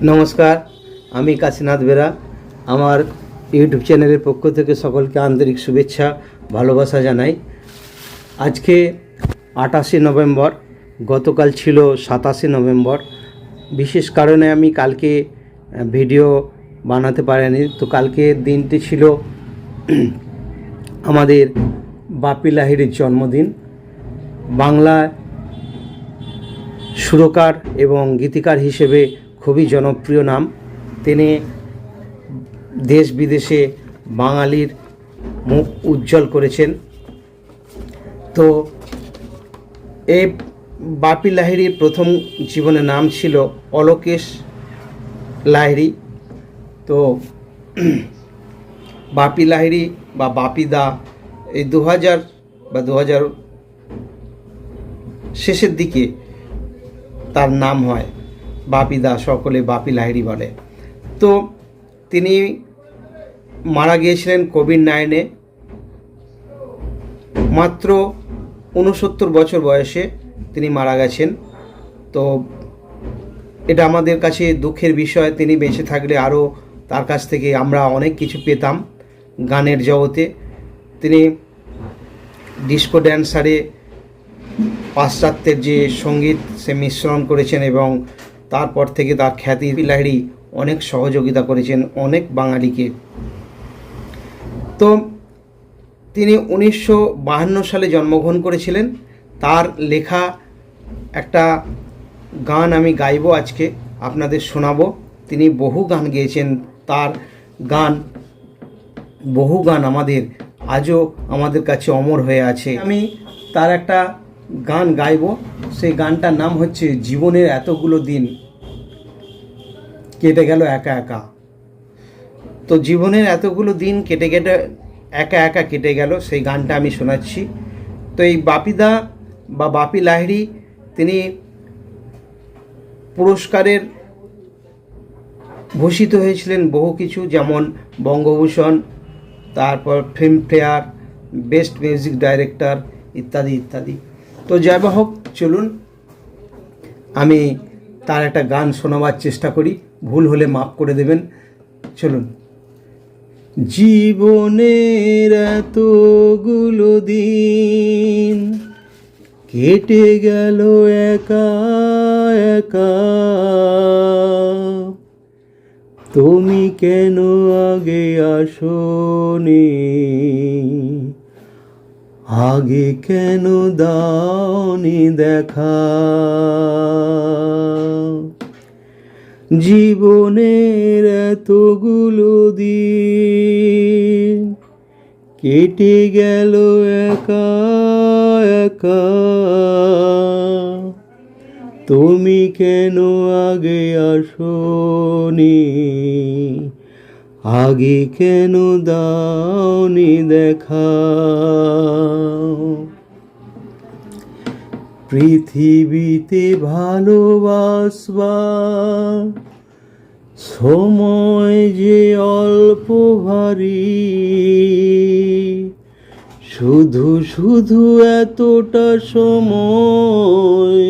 নমস্কার, আমি কাশীনাথ বেরা। আমার ইউটিউব চ্যানেলের পক্ষ থেকে সকলকে আন্তরিক শুভেচ্ছা ভালোবাসা জানাই। আজকে 28শে নভেম্বর, গতকাল ছিল 27শে নভেম্বর। বিশেষ কারণে আমি কালকে ভিডিও বানাতে পারিনি। তো কালকে দিনটি ছিল আমাদের বাপি লাহিড়ীর জন্মদিন। বাংলায় সুরকার এবং গীতিকার হিসেবে খুবই জনপ্রিয় নাম। তিনি দেশ বিদেশে বাঙালির মুখ উজ্জ্বল করেছেন। তো এই বাপি লাহিড়ীর প্রথম জীবনের নাম ছিল অলোকেশ লাহিড়ী। তো বাপি লাহিড়ী বা বাপি দা এই 2000 শেষের দিকে তার নাম হয় বাপি দা, সকলে বাপি লাহিড়ী বলে। তো তিনি মারা গিয়েছিলেন কোভিড-19-এ, মাত্র 69 বছর বয়সে তিনি মারা গেছেন। তো এটা আমাদের কাছে দুঃখের বিষয়। তিনি বেঁচে থাকলে আরও তার কাছ থেকে আমরা অনেক কিছু পেতাম গানের জগতে। তিনি ডিস্কো ড্যান্সারে পাশ্চাত্যের যে সঙ্গীত সে মিশ্রণ করেছেন এবং তারপর থেকে তার খ্যাতি। লাহিড়ী অনেক সহযোগিতা করেছেন অনেক বাঙালিকে। তো তিনি 1952 সালে জন্মগ্রহণ করেছিলেন। তার লেখা একটা গান আমি গাইব, আজকে আপনাদের শোনাবো। তিনি বহু গান গেয়েছেন, তার বহু গান আজও আমাদের কাছে অমর হয়ে আছে। আমি তার একটা গান গাইব, সেই গানটার নাম হচ্ছে জীবনের এতগুলো দিন কেটে গেল একা একা। তো জীবনের এতগুলো দিন একা একা কেটে গেল, সেই গানটা আমি শোনাচ্ছি। তো এই বাপিদা বা বাপি লাহিড়ী তিনি পুরস্কারের ভূষিত হয়েছিলেন বহু কিছু, যেমন বঙ্গভূষণ, তারপর ফিল্মফেয়ার, বেস্ট মিউজিক ডাইরেক্টর ইত্যাদি ইত্যাদি। তো যাই হোক, চলুন আমি তার একটা গান শোনাবার চেষ্টা করি, ভুল হলে মাফ করে দেবেন। চলুন। জীবনের এতগুলো দিন কেটে গেল একা একা, তুমি কেন আগে আসোনি, আগে কেন দাওনি দেখা। জীবনের এতগুলো দিন কেটে গেল একা একা, তুমি কেন আগে আসোনি, আগে কেন দাওনি দেখা। পৃথিবীতে ভালোবাসবার সময় যে অল্প ভারী, শুধু শুধু এতটা সময়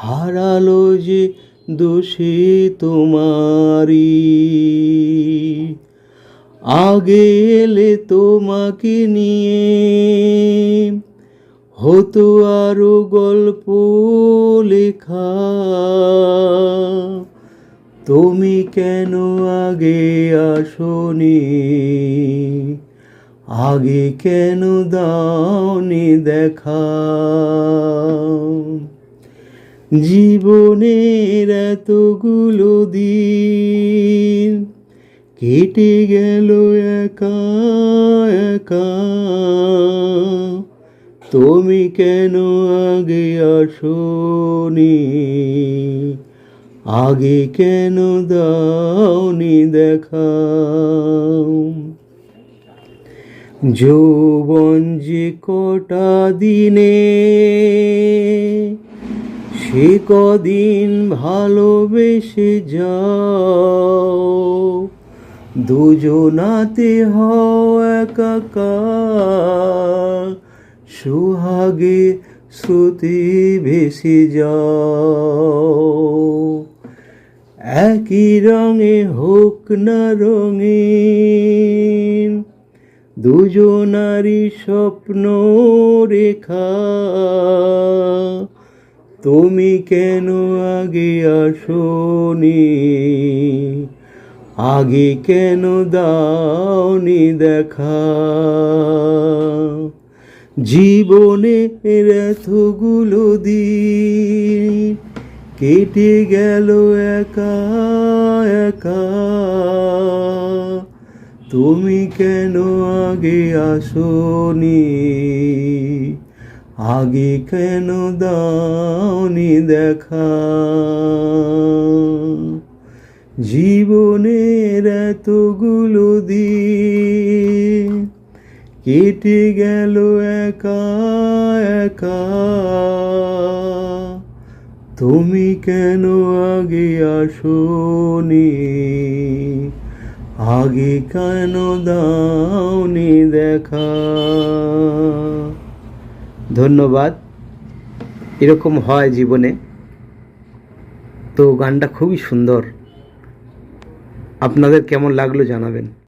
হারালো যে দোষী তোমারি। আগে এলে তোমাকে নিয়ে হতো আরো গল্প লেখা, তুমি কেন আগে আসোনি, আগে কেন দাওনি দেখা। জীবনের এতগুলো দিন কেটে গেল একা একা, তুমি কেন আগে আসোনি, আগে কেন দাওনি দেখা। যৌবন যে কটা দিনে সে কদিন ভালোবেসে যাও, দুজনাতে হও একাকার, সুহাগে শ্রুতি ভেসে যাও। একই রঙে হোক না রঙিন দুজনারই স্বপ্ন রেখা, তুমি কেন আগে আসোনি, আগে কেন দাওনি দেখা। জীবনের এতগুলো দিন কেটে গেল একা একা, তুমি কেন আগে আসোনি, আগে কেন দাওনি দেখা। জীবনের এতগুলো দিন কেটে গেল একা একা, তুমি কেন আগে আসোনি, আগে কেন দাওনি দেখা। ধন্যবাদ। এরকম হয় জীবনে। তো গানটা খুবই সুন্দর। আপনাদের কেমন লাগলো জানাবেন।